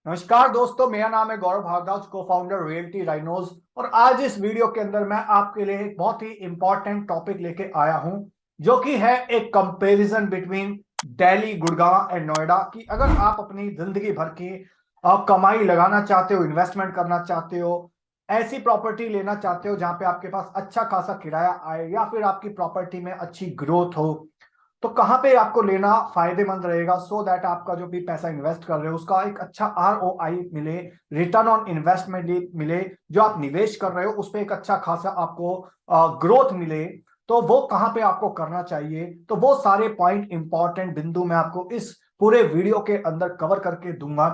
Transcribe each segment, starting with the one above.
नमस्कार दोस्तों, मेरा नाम है गौरव भारद्वाज, को फाउंडर रियल्टी राइनोज। और आज इस वीडियो के अंदर मैं आपके लिए एक बहुत ही इंपॉर्टेंट टॉपिक लेके आया हूं, जो कि है एक comparison between Delhi, Gurgaon and Noida. कि अगर आप अपनी जिंदगी भर की कमाई लगाना चाहते हो, इन्वेस्टमेंट करना चाहते हो, ऐसी प्रॉपर्टी लेना चाहते हो जहां पे आपके पास अच्छा खासा किराया आए, या फिर आपकी प्रॉपर्टी में अच्छी ग्रोथ हो, तो कहाँ पे आपको लेना फायदेमंद रहेगा, सो दैट आपका जो भी पैसा इन्वेस्ट कर रहे हो उसका एक अच्छा ROI मिले, रिटर्न ऑन इन्वेस्टमेंट मिले, जो आप निवेश कर रहे हो उस पर एक अच्छा खासा आपको ग्रोथ मिले। तो वो कहाँ पे आपको करना चाहिए, तो वो सारे पॉइंट इंपॉर्टेंट बिंदु मैं आपको इस पूरे वीडियो के अंदर कवर करके दूंगा।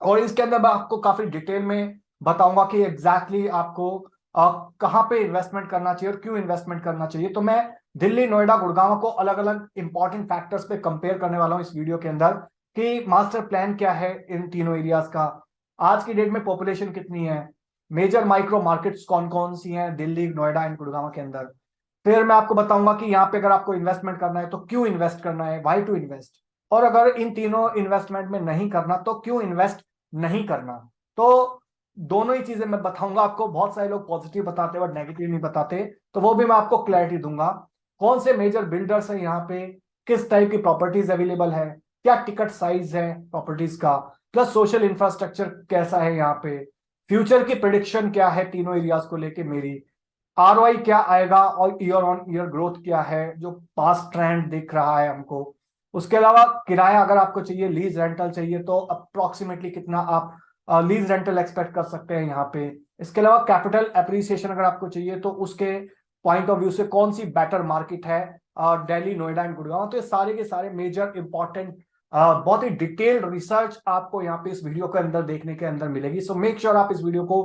और इसके अंदर मैं आपको काफी डिटेल में बताऊंगा कि एग्जैक्टली आपको कहाँ पे इन्वेस्टमेंट करना चाहिए और क्यों इन्वेस्टमेंट करना चाहिए। तो मैं दिल्ली, नोएडा, गुड़गांव को अलग अलग इंपॉर्टेंट फैक्टर्स पे कंपेयर करने वाला हूं इस वीडियो के अंदर, कि मास्टर प्लान क्या है इन तीनों एरियाज का, आज की डेट में पॉपुलेशन कितनी है, मेजर माइक्रो मार्केट्स कौन कौन सी हैं दिल्ली, नोएडा एंड गुड़गांव के अंदर। फिर मैं आपको बताऊंगा कि यहाँ पे अगर आपको इन्वेस्टमेंट करना है तो क्यों इन्वेस्ट करना है, वाई टू इन्वेस्ट। और अगर इन तीनों इन्वेस्टमेंट में नहीं करना तो क्यों इन्वेस्ट नहीं करना। तो दोनों ही चीजें मैं बताऊंगा आपको। बहुत सारे लोग पॉजिटिव बताते हैं बट नेगेटिव नहीं बताते, तो वो भी मैं आपको क्लैरिटी दूंगा। कौन से मेजर बिल्डर्स हैं यहाँ पे, किस टाइप की प्रॉपर्टीज अवेलेबल है, क्या टिकट साइज है प्रॉपर्टीज का, प्लस सोशल इंफ्रास्ट्रक्चर कैसा है यहाँ पे, फ्यूचर की प्रिडिक्शन क्या है तीनों एरियाज को लेके मेरी, ROI क्या आएगा और ईयर ऑन ईयर ग्रोथ क्या है जो पास्ट ट्रेंड दिख रहा है हमको। उसके अलावा किराया अगर आपको चाहिए, लीज रेंटल चाहिए, तो अप्रोक्सीमेटली कितना आप लीज रेंटल एक्सपेक्ट कर सकते हैं यहाँ पे। इसके अलावा कैपिटल एप्रिसिएशन अगर आपको चाहिए तो उसके पॉइंट ऑफ व्यू से कौन सी बेटर मार्केट है, दिल्ली, नोएडा एंड गुड़गांव। तो ये सारे के सारे मेजर इंपॉर्टेंट बहुत ही डिटेल्ड रिसर्च आपको यहाँ पे इस वीडियो के अंदर देखने के अंदर मिलेगी। सो मेक श्योर आप इस वीडियो को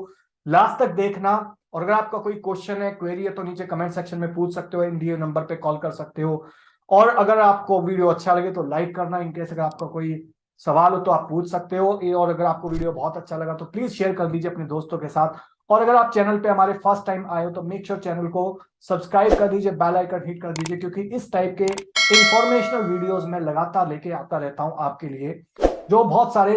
लास्ट तक देखना। और अगर आपका कोई क्वेश्चन है, क्वेरी है, तो नीचे कमेंट सेक्शन में पूछ सकते हो, इन दिए नंबर पे कॉल कर सकते हो। और अगर आपको वीडियो अच्छा लगे तो लाइक करना। इनकेस अगर आपका कोई सवाल हो तो आप पूछ सकते हो ये। और अगर आपको वीडियो बहुत अच्छा लगा तो प्लीज शेयर कर दीजिए अपने दोस्तों के साथ। और अगर आप चैनल पे हमारे फर्स्ट टाइम आए हो तो मेक श्योर चैनल को सब्सक्राइब कर दीजिए, बेल आइकन हिट कर दीजिए, क्योंकि इस टाइप के इंफॉर्मेशनल वीडियोस मैं लगातार लेके आता रहता हूं आपके लिए, जो बहुत सारे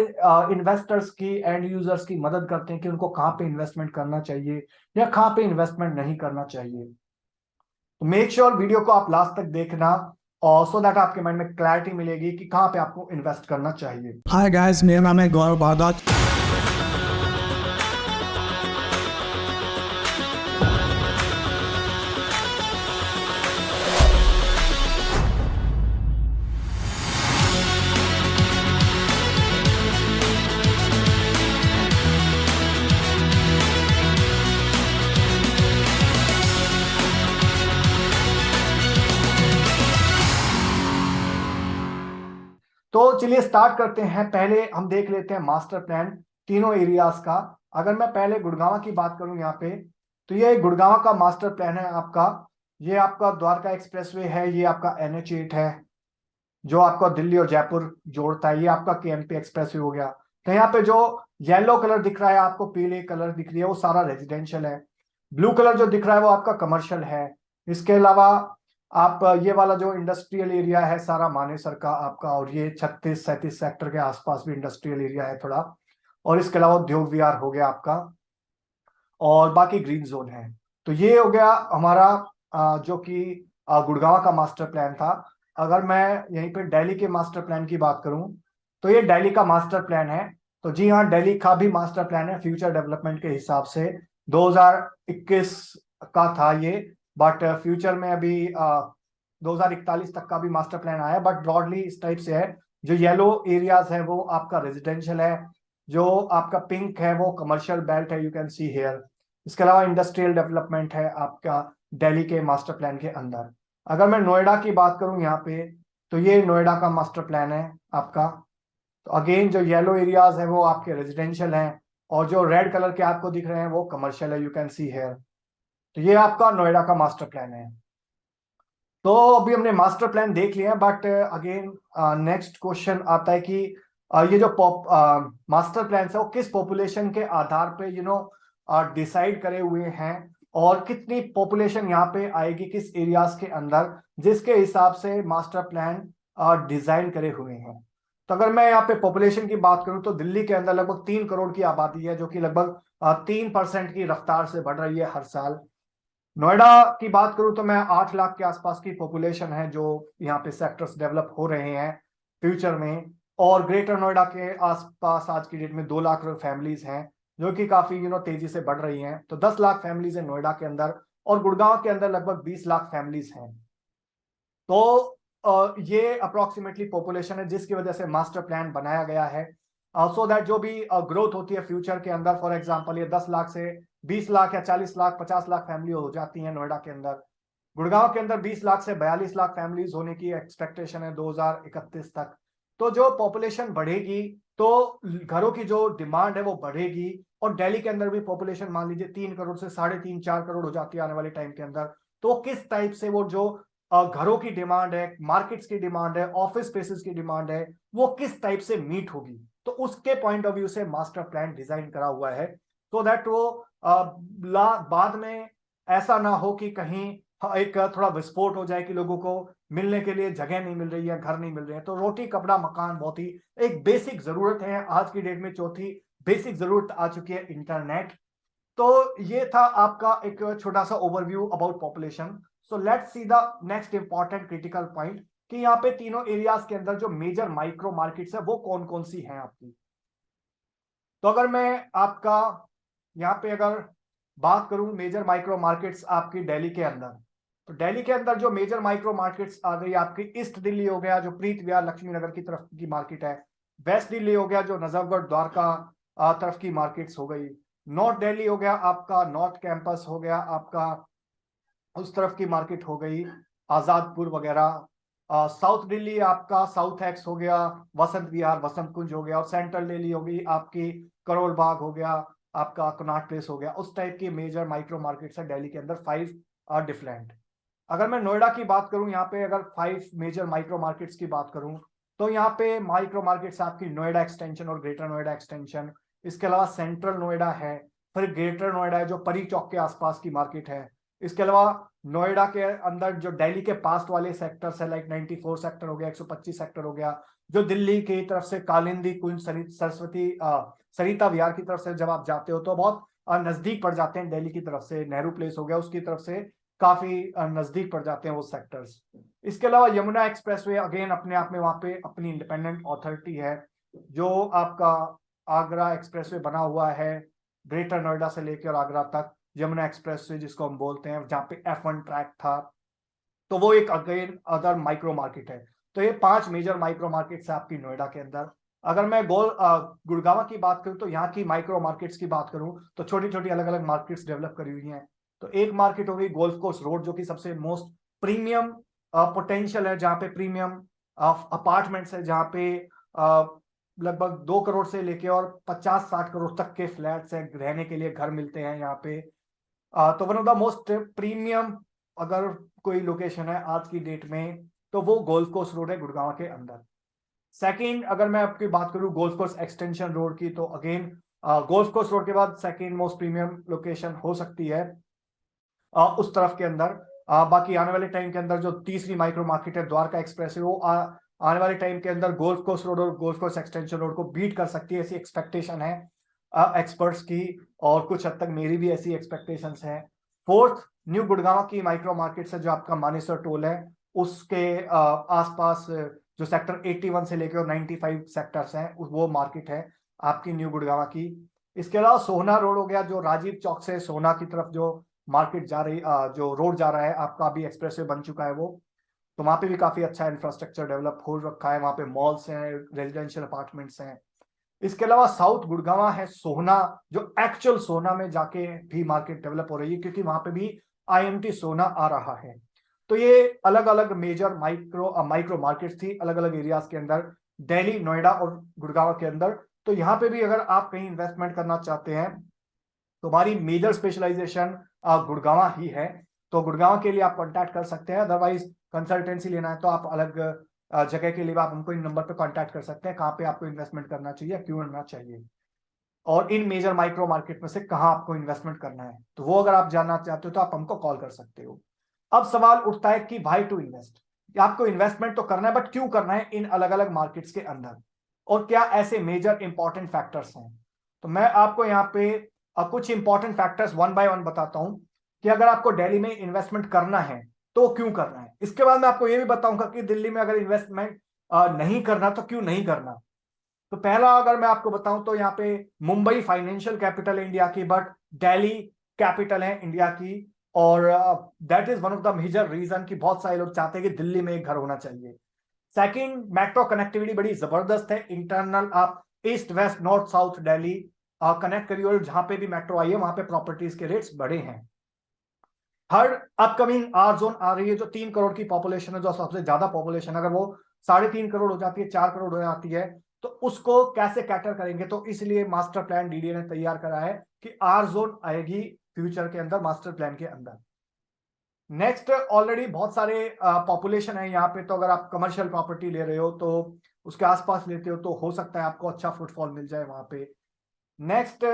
इन्वेस्टर्स की, एंड यूजर्स की मदद करते हैं कि उनको कहाँ पे इन्वेस्टमेंट करना चाहिए या कहाँ पे इन्वेस्टमेंट नहीं करना चाहिए। तो मेक श्योर वीडियो को आप लास्ट तक देखना, और सो दैट आपके माइंड में क्लैरिटी मिलेगी कि कहाँ पे आपको इन्वेस्ट करना चाहिए। हाय गाइस, मेरा नाम है गौरव भारद्वाज। तो चलिए स्टार्ट करते हैं। पहले हम देख लेते हैं मास्टर प्लान तीनों एरियाज का। अगर मैं पहले गुड़गांव की बात करूं यहाँ पे, तो ये गुड़गांव का मास्टर प्लान है आपका। ये आपका द्वारका एक्सप्रेसवे है, ये आपका NH8 है जो आपको दिल्ली और जयपुर जोड़ता है, ये आपका KMP एक्सप्रेसवे हो गया। तो यहाँ पे जो येलो कलर दिख रहा है आपको, पीले कलर दिख रही है, वो सारा रेजिडेंशियल है। ब्लू कलर जो दिख रहा है वो आपका कमर्शियल है। इसके अलावा आप ये वाला जो इंडस्ट्रियल एरिया है सारा मानेसर का आपका, और ये 36-37 सेक्टर के आसपास भी इंडस्ट्रियल एरिया है थोड़ा। और इसके अलावा उद्योग विहार हो गया आपका, और बाकी ग्रीन जोन है। तो ये हो गया हमारा जो कि गुड़गांव का मास्टर प्लान था। अगर मैं यहीं पे दिल्ली के मास्टर प्लान की बात करूं, तो ये दिल्ली का मास्टर प्लान है। तो जी हाँ, दिल्ली का भी मास्टर प्लान है फ्यूचर डेवलपमेंट के हिसाब से। 2021 का था ये, बट फ्यूचर में अभी 2041 तक का भी मास्टर प्लान आया, बट ब्रॉडली इस टाइप से है। जो येलो एरियाज है वो आपका रेजिडेंशियल है, जो आपका पिंक है वो कमर्शियल बेल्ट है, यू कैन सी हेयर। इसके अलावा इंडस्ट्रियल डेवलपमेंट है आपका दिल्ली के मास्टर प्लान के अंदर। अगर मैं नोएडा की बात करूं यहाँ पे, तो ये नोएडा का मास्टर प्लान है आपका। तो अगेन जो येलो एरियाज है वो आपके रेजिडेंशियल हैं, और जो रेड कलर के आपको दिख रहे हैं वो कमर्शियल है, यू कैन सी हेयर। तो ये आपका नोएडा का मास्टर प्लान है। तो अभी हमने मास्टर प्लान देख लिया, बट अगेन नेक्स्ट क्वेश्चन आता है कि ये जो मास्टर प्लान है वो किस पॉपुलेशन के आधार पे डिसाइड करे हुए हैं, और कितनी पॉपुलेशन यहाँ पे आएगी किस एरियाज के अंदर, जिसके हिसाब से मास्टर प्लान डिजाइन करे हुए हैं। तो अगर मैं यहाँ पे पॉपुलेशन की बात करूं तो दिल्ली के अंदर लगभग 3 करोड़ की आबादी है, जो कि लगभग 3% की रफ्तार से बढ़ रही है हर साल। नोएडा की बात करूं तो मैं 8 लाख के आसपास की पॉपुलेशन है जो यहाँ पे सेक्टर्स डेवलप हो रहे हैं फ्यूचर में। और ग्रेटर नोएडा के आसपास आज की डेट में 2 लाख फैमिलीज हैं, जो कि काफी तेजी से बढ़ रही हैं। तो 10 लाख फैमिलीज है नोएडा के अंदर, और गुड़गांव के अंदर लगभग 20 लाख फैमिलीज हैं। तो ये अप्रोक्सीमेटली पॉपुलेशन है, जिसकी वजह से मास्टर प्लान बनाया गया है सो दैट जो भी ग्रोथ होती है फ्यूचर के अंदर, फॉर एग्जांपल ये 10 लाख से 20 लाख या 40 लाख 50 लाख फैमिली हो जाती है नोएडा के अंदर। गुड़गांव के अंदर 20 लाख से 42 लाख फैमिलीज होने की एक्सपेक्टेशन है 2031 तक। तो जो पॉपुलेशन बढ़ेगी तो घरों की जो डिमांड है वो बढ़ेगी। और दिल्ली के अंदर भी पॉपुलेशन मान लीजिए 3 करोड़ से 3.5-4 करोड़ हो जाती है आने वाले टाइम के अंदर। तो किस टाइप से वो जो घरों की डिमांड है, मार्केट्स की डिमांड है, ऑफिस स्पेसेस की डिमांड है, वो किस टाइप से मीट होगी, तो उसके पॉइंट ऑफ व्यू से मास्टर प्लान डिजाइन करा हुआ है, सो दैट वो बाद में ऐसा ना हो कि कहीं एक थोड़ा विस्फोट हो जाए कि लोगों को मिलने के लिए जगह नहीं मिल रही है, घर नहीं मिल रहे हैं। तो रोटी कपड़ा मकान बहुत ही एक बेसिक जरूरत है आज की डेट में। चौथी बेसिक जरूरत आ चुकी है इंटरनेट। तो ये था आपका एक छोटा सा overview about population. So let's see the next important critical point कि यहाँ पे तीनों एरियाज के अंदर जो मेजर माइक्रो मार्केट्स है वो कौन कौन सी हैं आपकी। तो अगर मैं आपका यहाँ पे अगर बात करूं मेजर माइक्रो मार्केट्स आपकी दिल्ली के अंदर, तो दिल्ली के अंदर जो मेजर माइक्रो मार्केट्स आ गई आपकी, ईस्ट दिल्ली हो गया जो प्रीत विहार लक्ष्मी नगर की तरफ की मार्केट है, वेस्ट दिल्ली हो गया जो नजफगढ़ द्वारका तरफ की मार्केट्स हो गई, नॉर्थ दिल्ली हो गया आपका नॉर्थ कैंपस हो गया आपका उस तरफ की मार्केट हो गई, आजादपुर वगैरह। साउथ दिल्ली आपका साउथ एक्स हो गया, वसंत विहार वसंत कुंज हो गया, और सेंट्रल दिल्ली हो गई आपकी करोल बाग हो गया, आपका कनॉट प्लेस हो गया। उस टाइप की मेजर माइक्रो मार्केट्स है दिल्ली के अंदर, 5 आर डिफरेंट। अगर मैं नोएडा की बात करूं, यहाँ पे अगर 5 मेजर माइक्रो मार्केट्स की बात करूं, तो यहाँ पे माइक्रो मार्केट्स आपकी नोएडा एक्सटेंशन और ग्रेटर नोएडा एक्सटेंशन, इसके अलावा सेंट्रल नोएडा है, फिर ग्रेटर नोएडा है जो परी चौक के आसपास की मार्केट है। इसके अलावा नोएडा के अंदर जो दिल्ली के पास्ट वाले सेक्टर्स है, लाइक 94 सेक्टर हो गया, 125 सेक्टर हो गया, जो दिल्ली की तरफ से कालिंदी कुंज सरस्वती सरिता विहार की तरफ से जब आप जाते हो तो बहुत नजदीक पड़ जाते हैं दिल्ली की तरफ से। नेहरू प्लेस हो गया उसकी तरफ से काफी नजदीक पड़ जाते हैं वो सेक्टर्स। इसके अलावा यमुना एक्सप्रेसवे अगेन अपने आप में वहां पे अपनी इंडिपेंडेंट अथॉरिटी है। जो आपका आगरा एक्सप्रेसवे बना हुआ है ग्रेटर नोएडा से लेकर आगरा तक, यमुना एक्सप्रेसवे जिसको हम बोलते हैं, जहाँ पे F1 ट्रैक था, तो वो एक अगेन अदर माइक्रो मार्केट है। तो ये 5 मेजर माइक्रो मार्केट्स है आपकी नोएडा के अंदर। अगर मैं गुड़गांव की बात करूं, तो यहाँ की माइक्रो मार्केट्स की बात करूं तो छोटी छोटी अलग अलग मार्केट्स डेवलप करी हुई हैं। तो एक मार्केट हो गई गोल्फ कोर्स रोड, जो कि सबसे मोस्ट प्रीमियम पोटेंशियल है, जहाँ पे प्रीमियम अपार्टमेंट्स है, जहाँ पे लगभग 2 करोड़ से लेके और 50-60 करोड़ तक के फ्लैट्स हैं, रहने के लिए घर मिलते हैं यहाँ पे। तो one of the most premium अगर कोई लोकेशन है आज की डेट में, तो वो गोल्फ कोर्स रोड है गुड़गांव के अंदर। सेकंड अगर मैं आपकी बात करूं गोल्फ कोर्स एक्सटेंशन रोड की, तो अगेन गोल्फ कोर्स रोड के बाद सेकंड मोस्ट प्रीमियम लोकेशन हो सकती है उस तरफ के अंदर। बाकी आने वाले टाइम के अंदर जो तीसरी माइक्रो मार्केट है द्वारका एक्सप्रेस है, वो आने वाले टाइम के अंदर गोल्फ कोर्स रोड और गोल्फ कोर्स एक्सटेंशन रोड को बीट कर सकती है, ऐसी एक्सपेक्टेशन है एक्सपर्ट्स की, और कुछ हद तक मेरी भी ऐसी एक्सपेक्टेशंस हैं। फोर्थ न्यू गुड़गांव की माइक्रो मार्केट है जो आपका मानेसर टोल है, उसके आसपास जो सेक्टर 81 से लेकर 95 सेक्टर्स हैं, वो मार्केट है आपकी न्यू गुड़गांव की। इसके अलावा सोहना रोड हो गया, जो राजीव चौक से सोहना की तरफ जो मार्केट जा रही जो रोड जा रहा है आपका, अभी एक्सप्रेसवे बन चुका है वो। तो वहां पे भी काफी अच्छा इंफ्रास्ट्रक्चर डेवलप हो रखा है, वहां पे मॉल्स हैं, रेजिडेंशियल अपार्टमेंट्स हैं। इसके अलावा साउथ गुड़गांव है सोहना, जो एक्चुअल सोहना में जाके भी मार्केट डेवलप हो रही है, क्योंकि वहां पे भी IMT सोहना आ रहा है। तो ये अलग अलग मेजर माइक्रो मार्केट्स थी अलग अलग एरियाज के अंदर, दिल्ली नोएडा और गुड़गांव के अंदर। तो यहाँ पे भी अगर आप कहीं इन्वेस्टमेंट करना चाहते हैं, तो हमारी मेजर स्पेशलाइजेशन गुड़गांव ही है। तो गुड़गांव के लिए आप कॉन्टैक्ट कर सकते हैं। अदरवाइज कंसल्टेंसी लेना है तो आप अलग जगह के लिए आप हमको इन नंबर पे कांटेक्ट कर सकते हैं, कहाँ पे आपको इन्वेस्टमेंट करना चाहिए, क्यों करना चाहिए, और इन मेजर माइक्रो मार्केट में से कहाँ आपको इन्वेस्टमेंट करना है। तो वो अगर आप जानना चाहते हो तो आप हमको कॉल कर सकते हो। अब सवाल उठता है कि भाई टू इन्वेस्ट, आपको इन्वेस्टमेंट तो करना है, बट क्यों करना है इन अलग अलग मार्केट्स के अंदर। और क्या ऐसे मेजर इंपॉर्टेंट फैक्टर्स हैं। तो मैं आपको यहाँ पे कुछ important factors one by one बताता हूं कि अगर आपको दिल्ली में इन्वेस्टमेंट करना है तो क्यों करना है। इसके बाद मैं आपको यह भी बताऊंगा कि दिल्ली में अगर इन्वेस्टमेंट नहीं करना तो क्यों नहीं करना। तो पहला अगर मैं आपको बताऊं तो यहाँ पे मुंबई फाइनेंशियल कैपिटल है इंडिया की, बट दिल्ली कैपिटल है इंडिया की। और that is one of the major reason कि बहुत सारे लोग चाहते हैं कि दिल्ली में एक घर होना चाहिए। सेकंड, मेट्रो कनेक्टिविटी बड़ी जबरदस्त है। इंटरनल आप east west north south Delhi connect करिए, और जहां पे भी मेट्रो आई है वहां पे प्रॉपर्टीज के रेट्स बड़े हैं। थर्ड, अपकमिंग आर जोन आ रही है, जो 3 करोड़ की पॉपुलेशन है, जो सबसे ज्यादा पॉपुलेशन, अगर वो 3.5 करोड़ हो जाती है, 4 करोड़ हो जाती है, तो उसको कैसे कैटर करेंगे। तो इसलिए मास्टर प्लान डीडीए ने तैयार करा है कि आर जोन आएगी फ्यूचर के अंदर मास्टर प्लान के अंदर। नेक्स्ट, ऑलरेडी बहुत सारे पॉपुलेशन है यहाँ पे, तो अगर आप कमर्शियल प्रॉपर्टी ले रहे हो तो उसके आसपास लेते हो तो हो सकता है आपको अच्छा फुटफॉल मिल जाए वहां पे। नेक्स्ट,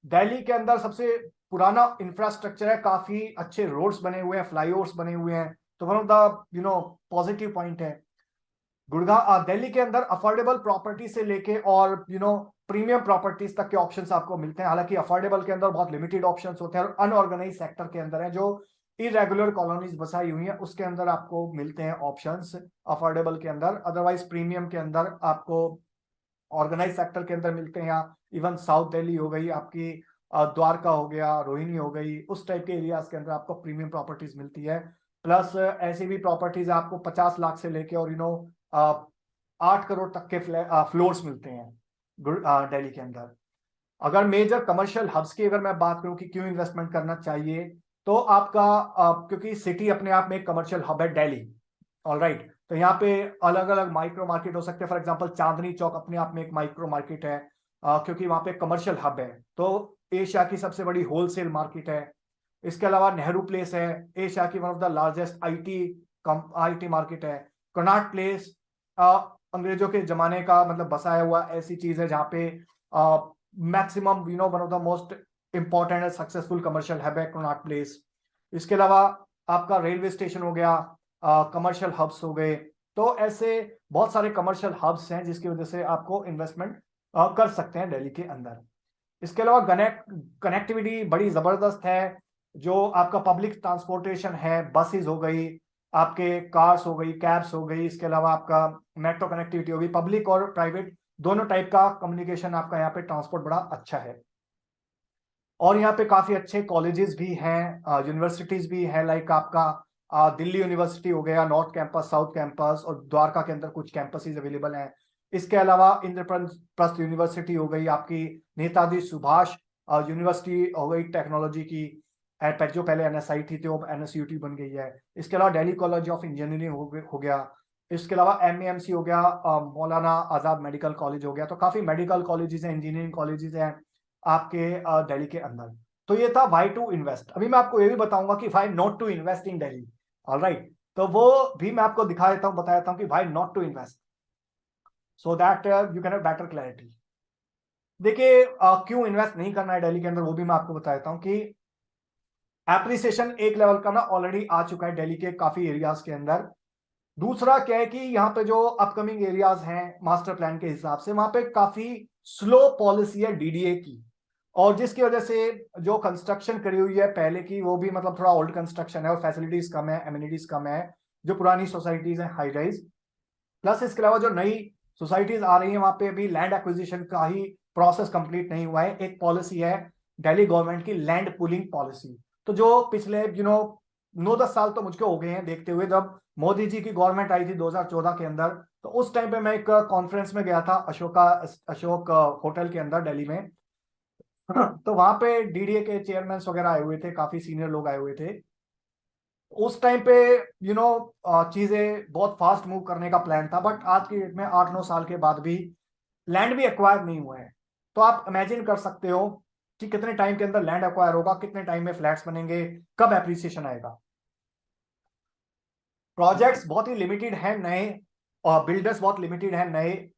दिल्ली के अंदर सबसे पुराना इंफ्रास्ट्रक्चर है, काफी अच्छे रोड्स बने हुए हैं, फ्लाईओवर्स बने हुए हैं, तो one of the positive point है। गुड़गांव दिल्ली के अंदर अफोर्डेबल प्रॉपर्टी से लेके और प्रीमियम प्रॉपर्टीज तक के ऑप्शंस आपको मिलते हैं। हालांकि अफोर्डेबल के अंदर बहुत लिमिटेड ऑप्शंस होते हैं, और अनऑर्गेनाइज सेक्टर के अंदर है, जो इरेगुलर कॉलोनीज बसाई हुई हैं, उसके अंदर आपको मिलते हैं ऑप्शंस अफोर्डेबल के अंदर। अदरवाइज प्रीमियम के अंदर आपको ऑर्गेनाइज सेक्टर के अंदर मिलते हैं। यहाँ इवन साउथ दिल्ली हो गई आपकी, द्वारका हो गया, रोहिणी हो गई, उस टाइप के एरियाज के अंदर आपको प्रीमियम प्रॉपर्टीज मिलती है। प्लस ऐसी भी प्रॉपर्टीज आपको 50 लाख से लेके और 8 करोड़ तक के फ्लोर्स मिलते हैं दिल्ली के अंदर। अगर मेजर कमर्शियल हब्स की अगर मैं बात करूं कि क्यों इन्वेस्टमेंट करना चाहिए, तो आपका क्योंकि सिटी अपने आप में एक कमर्शियल हब है दिल्ली, ऑलराइट। तो यहाँ पे अलग अलग माइक्रो मार्केट हो सकते हैं। फॉर एग्जांपल चांदनी चौक अपने आप में एक माइक्रो मार्केट है, क्योंकि वहां पे कमर्शियल हब है, तो एशिया की सबसे बड़ी होलसेल मार्केट है। इसके अलावा नेहरू प्लेस है, एशिया की one of the largest IT market है। कनॉट प्लेस अंग्रेजों के जमाने का मतलब बसाया हुआ ऐसी चीज है जहाँ पे maximum one of the most important and successful commercial hub है कनॉट प्लेस। इसके अलावा आपका रेलवे स्टेशन हो गया, कमर्शियल हब्स हो गए। तो ऐसे बहुत सारे कमर्शियल हब्स हैं जिसकी वजह से आपको इन्वेस्टमेंट कर सकते हैं दिल्ली के अंदर। इसके अलावा कनेक्टिविटी बड़ी जबरदस्त है। जो आपका पब्लिक ट्रांसपोर्टेशन है, बसेस हो गई, आपके कार्स हो गई, कैब्स हो गई, इसके अलावा आपका मेट्रो कनेक्टिविटी होगी, पब्लिक और प्राइवेट दोनों टाइप का कम्युनिकेशन आपका यहाँ पे ट्रांसपोर्ट बड़ा अच्छा है। और यहाँ पे काफी अच्छे कॉलेजेस भी हैं, यूनिवर्सिटीज भी है, लाइक आपका दिल्ली यूनिवर्सिटी हो गया, नॉर्थ कैंपस, साउथ कैंपस, और द्वारका के अंदर कुछ कैंपसेस अवेलेबल हैं। इसके अलावा इंद्रप्रस्थ यूनिवर्सिटी हो गई आपकी, नेताजी सुभाष यूनिवर्सिटी हो गई टेक्नोलॉजी की, जो पहले एनएसआई थी तो अब एनएसयूटी बन गई है। इसके अलावा दिल्ली कॉलेज ऑफ इंजीनियरिंग हो गया। इसके अलावा एमएमसी हो गया, मौलाना आजाद मेडिकल कॉलेज हो गया। तो काफी मेडिकल कॉलेजेस हैं, इंजीनियरिंग कॉलेजेस हैं आपके दिल्ली के अंदर। तो ये था वाई टू इन्वेस्ट। अभी मैं आपको ये भी बताऊंगा कि why not to invest in Delhi, alright. तो वो भी मैं आपको दिखा देता हूं, बता देता हूं कि why not to invest, so that you can have better clarity. देखिए क्यों इन्वेस्ट नहीं करना है दिल्ली के अंदर, वो भी मैं आपको बता देता हूं कि एप्रिसिएशन एक लेवल का ना ऑलरेडी आ चुका है दिल्ली के काफी एरियाज के अंदर। दूसरा क्या है कि यहाँ पे जो अपकमिंग एरियाज हैं मास्टर प्लान के हिसाब से, वहां पे काफी स्लो पॉलिसी है डीडीए की, और जिसकी वजह से जो कंस्ट्रक्शन करी हुई है पहले की, वो भी मतलब थोड़ा ओल्ड कंस्ट्रक्शन है, और फैसिलिटीज कम है, एमिनिटीज कम है, जो पुरानी सोसाइटीज हैं हाई राइज। प्लस इसके अलावा जो नई सोसाइटीज आ रही है वहां पे अभी लैंड एक्विजिशन का ही प्रोसेस कंप्लीट नहीं हुआ है। एक पॉलिसी है दिल्ली गवर्नमेंट की, लैंड पुलिंग पॉलिसी। तो जो पिछले 9-10 साल तो मुझको हो गए हैं देखते हुए, जब मोदी जी की गवर्नमेंट आई थी 2014 के अंदर, तो उस टाइम पे मैं एक कॉन्फ्रेंस में गया था अशोक होटल के अंदर दिल्ली में। तो वहां पे डीडीए के चेयरमैन वगैरह आए हुए थे, काफी सीनियर लोग आए हुए थे। उस टाइम पे चीजें बहुत फास्ट मूव करने का प्लान था, बट आज की डेट में 8-9 साल के बाद भी लैंड भी एक्वायर नहीं हुआ है। तो आप इमेजिन कर सकते हो कि कितने टाइम के अंदर लैंड एक्वायर होगा, कितने टाइम में फ्लैट्स बनेंगे, कब एप्रिसिएशन आएगा। प्रोजेक्ट्स बहुत ही लिमिटेड है नए, और बिल्डर्स बहुत लिमिटेड है नए,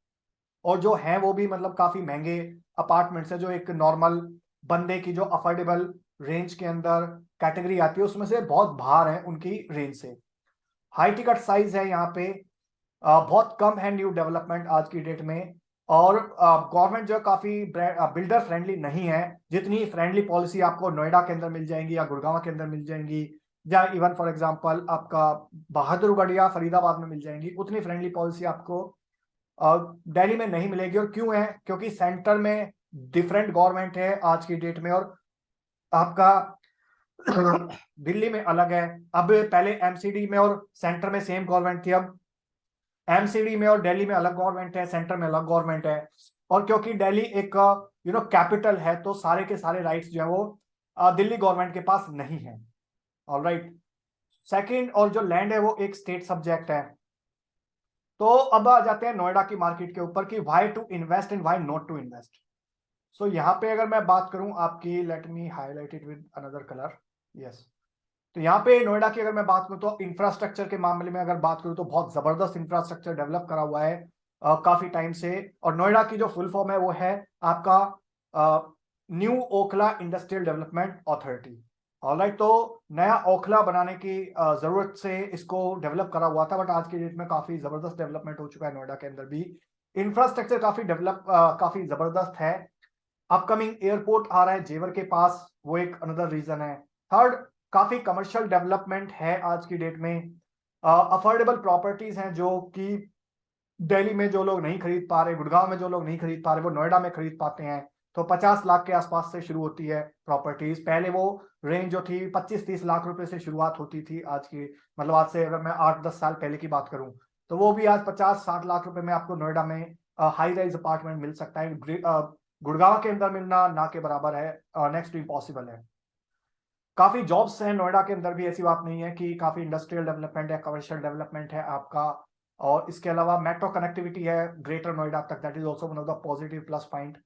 और जो हैं वो भी मतलब काफी महंगे अपार्टमेंट्स है, जो एक नॉर्मल बंदे की जो अफोर्डेबल रेंज के अंदर कैटेगरी आती है उसमें से बहुत बाहर है उनकी रेंज से। हाई टिकट साइज है यहाँ पे, बहुत कम है न्यू डेवलपमेंट आज की डेट में। और गवर्नमेंट जो है काफी बिल्डर फ्रेंडली नहीं है। जितनी फ्रेंडली पॉलिसी आपको नोएडा के अंदर मिल जाएंगी या गुड़गांव के अंदर मिल जाएंगी या इवन फॉर एग्जांपल आपका बहादुरगढ़ या फरीदाबाद में मिल जाएंगी, उतनी फ्रेंडली पॉलिसी आपको दिल्ली में नहीं मिलेगी। और क्यों है? क्योंकि सेंटर में डिफरेंट गवर्नमेंट है आज की डेट में, और आपका दिल्ली में अलग है। अब पहले एमसीडी में और सेंटर में सेम गवर्नमेंट थी, अब एमसीडी में और दिल्ली में अलग गवर्नमेंट है, सेंटर में अलग गवर्नमेंट है। और क्योंकि दिल्ली एक कैपिटल है, तो सारे के सारे राइट्स जो है वो दिल्ली गवर्नमेंट के पास नहीं है। ऑलराइट, सेकंड, और जो लैंड है वो एक स्टेट सब्जेक्ट है। तो अब आ जाते हैं नोएडा की मार्केट के ऊपर कि why to invest and why not to invest. So यहाँ पे अगर मैं बात करूं आपकी, let me highlight it with another colour, yes. तो यहाँ पे नोएडा की अगर मैं बात करूं तो इंफ्रास्ट्रक्चर के मामले में अगर बात करूं तो बहुत जबरदस्त इंफ्रास्ट्रक्चर डेवलप करा हुआ है काफी टाइम से। और नोएडा की जो फुल फॉर्म है वो है आपका new Okhla industrial development authority. Alright, तो नया ओखला बनाने की जरूरत से इसको डेवलप करा हुआ था, बट आज की डेट में काफी जबरदस्त डेवलपमेंट हो चुका है नोएडा के अंदर भी। इंफ्रास्ट्रक्चर काफी डेवलप काफी जबरदस्त है। अपकमिंग एयरपोर्ट आ रहा है जेवर के पास, वो एक अनदर रीजन है। थर्ड, काफी कमर्शियल डेवलपमेंट है आज की डेट में। अफोर्डेबल प्रॉपर्टीज हैं जो कि दिल्ली में जो लोग नहीं खरीद पा रहे, गुड़गांव में जो लोग नहीं खरीद पा रहे, वो नोएडा में खरीद पाते हैं। तो 50 लाख के आसपास से शुरू होती है प्रॉपर्टीज। पहले वो रेंज जो थी 25-30 लाख रुपए से शुरुआत होती थी। आज की मतलब आज से अगर मैं 8-10 साल पहले की बात करूं तो वो भी आज 50-60 लाख रुपए में आपको नोएडा में हाई राइज अपार्टमेंट मिल सकता है। गुड़गांव के अंदर मिलना ना के बराबर है, नेक्स्ट टू इम्पॉसिबल है। काफी जॉब्स हैं नोएडा के अंदर भी, ऐसी बात नहीं है कि काफी इंडस्ट्रियल डेवलपमेंट है, कमर्शियल डेवलपमेंट है आपका। और इसके अलावा मेट्रो कनेक्टिविटी है ग्रेटर नोएडा तक, that is also one of the positive plus point.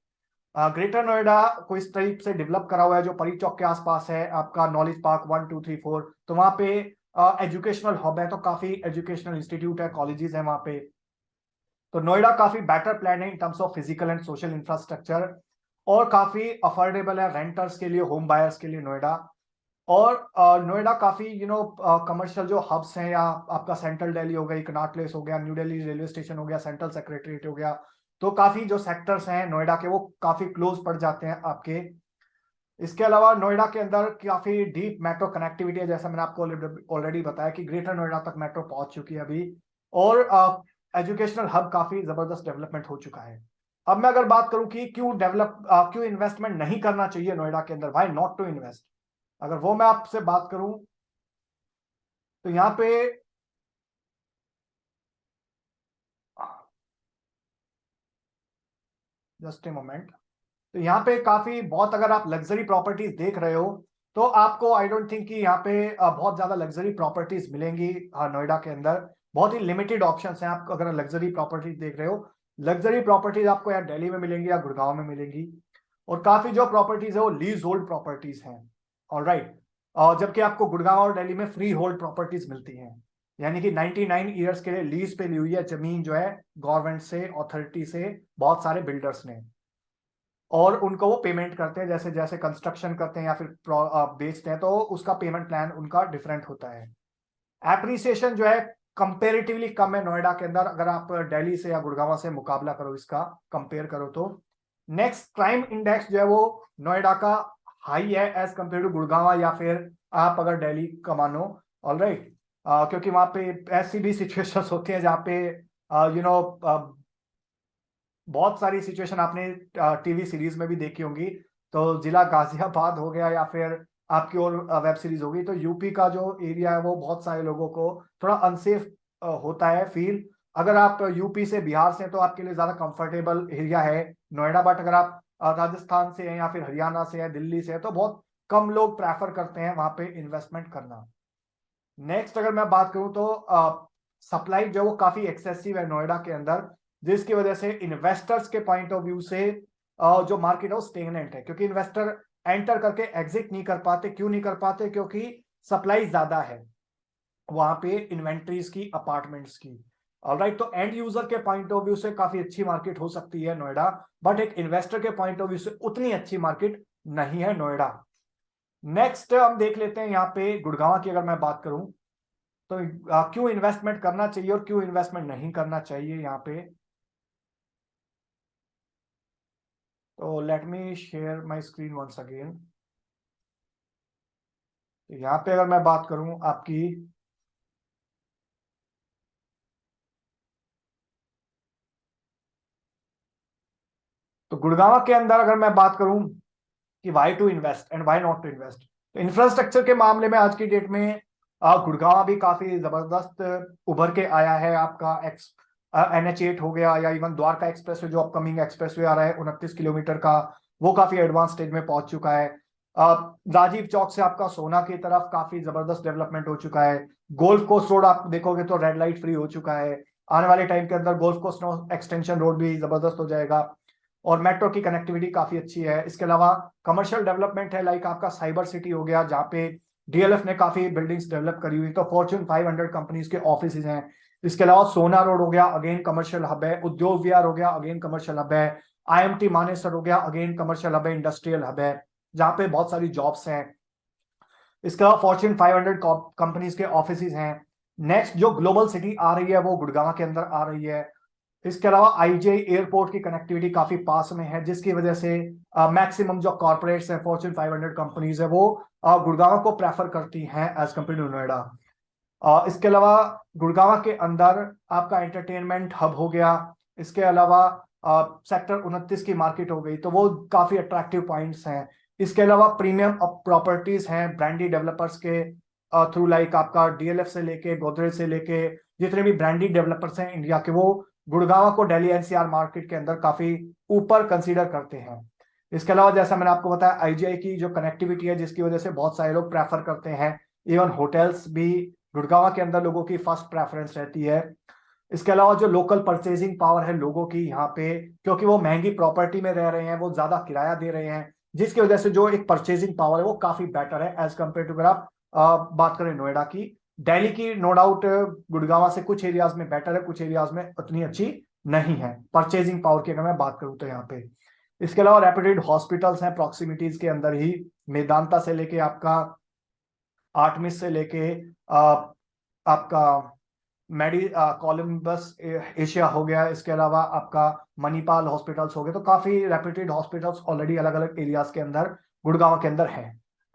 Greater Noida को इस टाइप से डेवलप करा हुआ है, जो परी चौक के आसपास है आपका नॉलेज पार्क 1 2 3 4, तो वहां पे एजुकेशनल हब है, तो काफी एजुकेशनल इंस्टीट्यूट है, कॉलेजेस है वहां पे। तो नोएडा काफी बेटर प्लान है in terms of physical and social infrastructure, और काफी अफोर्डेबल है रेंटर्स के लिए, होम बायर्स के लिए नोएडा। और नोएडा काफी कमर्शियल जो हब्स हैं, या आपका सेंट्रल दिल्ली हो गई, कनॉट प्लेस हो गया, न्यू दिल्ली रेलवे स्टेशन हो गया, सेंट्रल सेक्रेटरीट हो गया, तो काफी जो सेक्टर्स हैं नोएडा के वो काफी क्लोज पड़ जाते हैं आपके। इसके अलावा नोएडा के अंदर काफी डीप मेट्रो कनेक्टिविटी है, जैसा मैंने आपको ऑलरेडी बताया कि ग्रेटर नोएडा तक मेट्रो पहुंच चुकी है अभी। और एजुकेशनल हब काफी जबरदस्त डेवलपमेंट हो चुका है। अब मैं अगर बात करूं कि क्यों इन्वेस्टमेंट नहीं करना चाहिए नोएडा के अंदर, व्हाई नॉट टू इन्वेस्ट, अगर वो मैं आपसे बात करूं तो यहाँ पे जस्ट ए मोमेंट, तो यहाँ पे काफी बहुत, अगर आप लग्जरी प्रॉपर्टीज देख रहे हो तो आपको आई डोंट थिंक कि यहाँ पे बहुत ज्यादा लग्जरी प्रॉपर्टीज मिलेंगी नोएडा के अंदर। बहुत ही लिमिटेड ऑप्शंस हैं आप अगर लग्जरी प्रॉपर्टीज देख रहे हो। लग्जरी प्रॉपर्टीज आपको या दिल्ली में मिलेंगी या गुड़गांव में मिलेंगी। और काफी जो प्रॉपर्टीज है वो लीज होल्ड प्रॉपर्टीज हैं। ऑलराइट, और जबकि आपको गुड़गांव और दिल्ली में फ्री होल्ड प्रॉपर्टीज मिलती हैं, यानी कि 99 ईयर्स के लिए लीज पे ली हुई है जमीन जो है गवर्नमेंट से, अथॉरिटी से, बहुत सारे बिल्डर्स ने। और उनको वो पेमेंट करते हैं, जैसे जैसे कंस्ट्रक्शन करते हैं या फिर बेचते हैं, तो उसका पेमेंट प्लान उनका डिफरेंट होता है। एप्रिसिएशन जो है कंपेरेटिवली कम है नोएडा के अंदर, अगर आप दिल्ली से या गुड़गांव से मुकाबला करो, इसका कंपेयर करो तो। नेक्स्ट, क्राइम इंडेक्स जो है वो नोएडा का हाई है एज कंपेयर टू गुड़गांव, या फिर आप अगर दिल्ली का मानो। ऑलराइट, क्योंकि वहां पे ऐसी भी सिचुएशंस होती हैं जहाँ पे बहुत सारी सिचुएशन आपने टीवी सीरीज में भी देखी होंगी। तो जिला गाजियाबाद हो गया या फिर आपकी और वेब सीरीज होगी, तो यूपी का जो एरिया है वो बहुत सारे लोगों को थोड़ा अनसेफ होता है फील। अगर आप यूपी से, बिहार से, तो आपके लिए ज्यादा कंफर्टेबल एरिया है नोएडा। बट अगर आप राजस्थान से हैं या फिर हरियाणा से है, दिल्ली से है, तो बहुत कम लोग प्रेफर करते हैं वहां पे इन्वेस्टमेंट करना। नेक्स्ट, अगर मैं बात करूं तो सप्लाई जो वो काफी एक्सेसिव है नोएडा के अंदर, जिसकी वजह से इन्वेस्टर्स के पॉइंट ऑफ व्यू से जो मार्केट है वो स्टेगनेंट है, क्योंकि इन्वेस्टर एंटर करके एग्जिट नहीं कर पाते। क्यों नहीं कर पाते? क्योंकि सप्लाई ज्यादा है वहां पे इन्वेंट्रीज की, अपार्टमेंट्स की। ऑलराइट, तो एंड यूजर के पॉइंट ऑफ व्यू से काफी अच्छी मार्केट हो सकती है नोएडा, बट एक इन्वेस्टर के पॉइंट ऑफ व्यू से उतनी अच्छी मार्केट नहीं है नोएडा। नेक्स्ट हम देख लेते हैं यहाँ पे गुड़गांव की अगर मैं बात करूं तो क्यों इन्वेस्टमेंट करना चाहिए और क्यों इन्वेस्टमेंट नहीं करना चाहिए यहाँ पे। तो let me share my screen once again. यहाँ पे अगर मैं बात करूं आपकी, तो गुड़गांव के अंदर अगर मैं बात करूं कि why to invest and why not to invest, तो इंफ्रास्ट्रक्चर के मामले में आज की डेट में गुड़गांव भी काफी जबरदस्त उभर के आया है। आपका NH8 हो गया, या इवन द्वारका एक्सप्रेस वे जो अपकमिंग एक्सप्रेस वे आ रहा है 29 किलोमीटर का, वो काफी एडवांस स्टेज में पहुंच चुका है। राजीव चौक से आपका सोना की तरफ काफी जबरदस्त डेवलपमेंट हो चुका है। गोल्फ कोर्स रोड आप देखोगे तो रेड लाइट फ्री हो चुका है। आने वाले टाइम के अंदर गोल्फ कोर्स एक्सटेंशन रोड भी जबरदस्त हो जाएगा, और मेट्रो की कनेक्टिविटी काफी अच्छी है। इसके अलावा कमर्शियल डेवलपमेंट है, लाइक आपका साइबर सिटी हो गया, जहाँ पे DLF ने काफी बिल्डिंग्स डेवलप करी हुई, तो फॉर्च्यून 500 कंपनीज के ऑफिस हैं। इसके अलावा सोना रोड हो गया, अगेन कमर्शियल हब है। उद्योग विहार हो गया, अगेन कमर्शियल हब है। IMT मानेसर हो गया, अगेन कमर्शियल हब है, इंडस्ट्रियल हब है, जहाँ पे बहुत सारी जॉब्स हैं। इसके अलावा फॉर्च्यून 500 कंपनीज के ऑफिस हैं। नेक्स्ट जो ग्लोबल सिटी आ रही है वो गुड़गांव के अंदर आ रही है। इसके अलावा IGI एयरपोर्ट की कनेक्टिविटी काफी पास में है, जिसकी वजह से मैक्सिमम जो कॉर्पोरेट्स हैं, फॉर्च्यून 500 कंपनीज है, वो गुड़गांव को प्रेफर करती हैं एज कम्पेयर टू नोएडा। इसके अलावा गुड़गांव के अंदर आपका एंटरटेनमेंट हब हो गया। इसके अलावा सेक्टर 29 की मार्केट हो गई, तो वो काफी अट्रैक्टिव पॉइंट्स हैं। इसके अलावा प्रीमियम प्रॉपर्टीज हैं ब्रांडी डेवलपर्स के थ्रू, लाइक आपका DLF से लेके गोदरेज से लेके जितने भी ब्रांडी डेवलपर्स हैं इंडिया के, वो गुड़गांव को दिल्ली NCR मार्केट के अंदर काफी ऊपर कंसीडर करते हैं। इसके अलावा जैसा मैंने आपको बताया, IGI की जो कनेक्टिविटी है, जिसकी वजह से बहुत सारे लोग प्रेफर करते हैं। इवन होटल्स भी गुड़गांव के अंदर लोगों की फर्स्ट प्रेफरेंस रहती है। इसके अलावा जो लोकल परचेजिंग पावर है लोगों की यहाँ पे, क्योंकि वो महंगी प्रॉपर्टी में रह रहे हैं, वो ज्यादा किराया दे रहे हैं, जिसकी वजह से जो एक परचेजिंग पावर है वो काफी बेटर है एज कम्पेयर टू, अगर आप बात करें नोएडा की। दिल्ली की नो डाउट गुड़गांव से कुछ एरियाज में बेटर है, कुछ एरियाज में उतनी अच्छी नहीं है परचेजिंग पावर की, अगर मैं बात करूं तो यहाँ पे। इसके अलावा रेपुटेड हॉस्पिटल्स हैं प्रॉक्सिमिटीज के अंदर ही, मेदांता से लेके आपका आर्टमिस से लेके आपका कोलंबस एशिया हो गया। इसके अलावा आपका मणिपाल हॉस्पिटल्स हो गए, तो काफी रेप्यूटेड हॉस्पिटल्स ऑलरेडी अलग अलग एरियाज के अंदर गुड़गांव के अंदर है।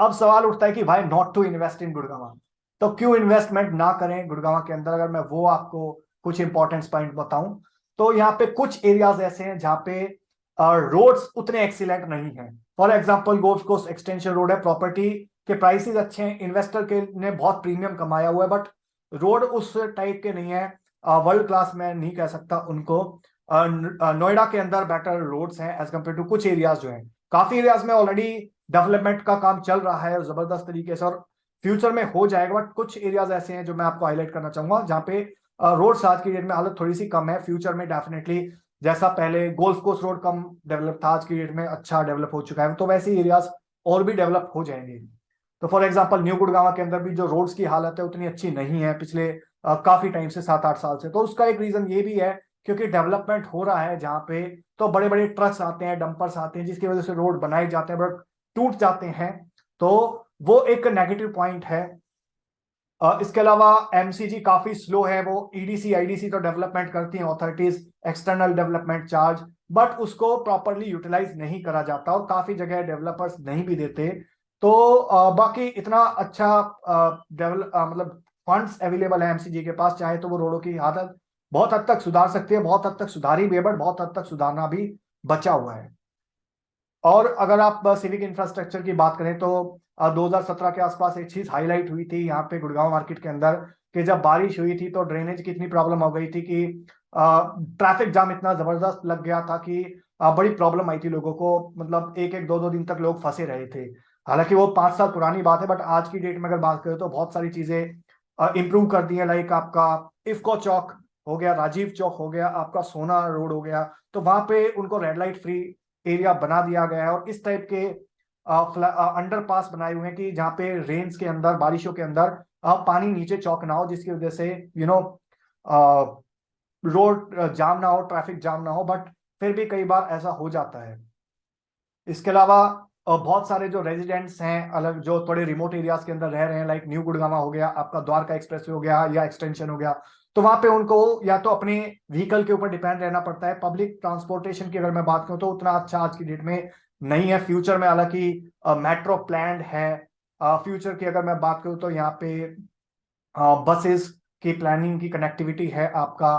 अब सवाल उठता है कि भाई not to invest in Gurgaon, तो क्यों इन्वेस्टमेंट ना करें गुड़गांव के अंदर? अगर मैं वो आपको कुछ इंपॉर्टेंट पॉइंट बताऊं, तो यहाँ पे कुछ एरियाज ऐसे हैं जहाँ पे रोड्स उतने एक्सीलेंट नहीं है। For example golf course extension road है, प्रॉपर्टी के प्राइसेस अच्छे हैं, इन्वेस्टर के ने बहुत प्रीमियम कमाया हुआ है, बट रोड उस टाइप के नहीं है। वर्ल्ड क्लास में नहीं कह सकता उनको। नोएडा के अंदर बेटर रोड्स हैं एज कम्पेयर टू कुछ एरियाज जो हैं। काफी एरियाज में ऑलरेडी डेवलपमेंट का काम चल रहा है जबरदस्त तरीके से, और फ्यूचर में हो जाएगा, बट कुछ एरियाज ऐसे हैं जो मैं आपको हाईलाइट करना चाहूंगा जहाँ पे रोड्स आज की डेट में हालत थोड़ी सी कम है। फ्यूचर में डेफिनेटली, जैसा पहले गोल्फ कोर्स रोड कम डेवलप था, आज की डेट में अच्छा डेवलप हो चुका है, तो वैसे एरियाज और भी डेवलप हो जाएंगे। तो फॉर एग्जांपल न्यू गुड़गांव के अंदर भी जो रोड्स की हालत है उतनी अच्छी नहीं है पिछले काफी टाइम से, 7-8 साल से। तो उसका एक रीजन ये भी है क्योंकि डेवलपमेंट हो रहा है जहाँ पे, तो बड़े बड़े ट्रक्स आते हैं, डंपर्स आते हैं, जिसकी वजह से रोड बनाए जाते हैं बट टूट जाते हैं, तो वो एक नेगेटिव पॉइंट है। इसके अलावा MCG काफी स्लो है। वो EDC IDC तो डेवलपमेंट करती हैं authorities, external development charge, but उसको प्रॉपरली यूटिलाइज नहीं करा जाता, और काफी जगह डेवलपर्स नहीं भी देते। तो बाकी इतना अच्छा मतलब फंड्स अवेलेबल है MCG के पास, चाहे तो वो रोडों की हालत बहुत हद तक सुधार सकती है, बहुत हद तक सुधारी भी है, बट बहुत हद तक सुधारना भी बचा हुआ है। और अगर आप सिविक इंफ्रास्ट्रक्चर की बात करें, तो 2017 के आसपास एक चीज हाईलाइट हुई थी यहाँ पे गुड़गांव मार्केट के अंदर, कि जब बारिश हुई थी तो ड्रेनेज की इतनी प्रॉब्लम हो गई थी कि ट्रैफिक जाम इतना जबरदस्त लग गया था कि बड़ी प्रॉब्लम आई थी लोगों को, मतलब 1-1, 2-2 दिन तक लोग फंसे रहे थे। हालांकि वो 5 साल पुरानी बात है, बट आज की डेट में अगर बात करें तो बहुत सारी चीजें इंप्रूव कर दी है। लाइक आपका इफ्को चौक हो गया, राजीव चौक हो गया, आपका सोना रोड हो गया, तो वहां पे उनको रेड लाइट फ्री एरिया बना दिया गया है, और इस टाइप के अंडरपास बनाए हुए हैं कि जहाँ पे रेन्स के अंदर, बारिशों के अंदर पानी नीचे चौक ना हो, जिसकी वजह से रोड जाम ना हो, ट्रैफिक जाम ना हो, बट फिर भी कई बार ऐसा हो जाता है। इसके अलावा बहुत सारे जो रेजिडेंट्स हैं अलग, जो थोड़े रिमोट एरियाज के अंदर रह रहे हैं, लाइक न्यू गुड़गांव हो गया, आपका द्वारका एक्सप्रेस हो गया या एक्सटेंशन हो गया, तो वहां पे उनको या तो अपने व्हीकल के ऊपर डिपेंड रहना पड़ता है। पब्लिक ट्रांसपोर्टेशन की अगर मैं बात करूं तो उतना अच्छा आज की डेट में नहीं है। फ्यूचर में हालांकि मेट्रो प्लान है। फ्यूचर की अगर मैं बात करूं तो यहाँ पे बसेस की प्लानिंग की कनेक्टिविटी है आपका।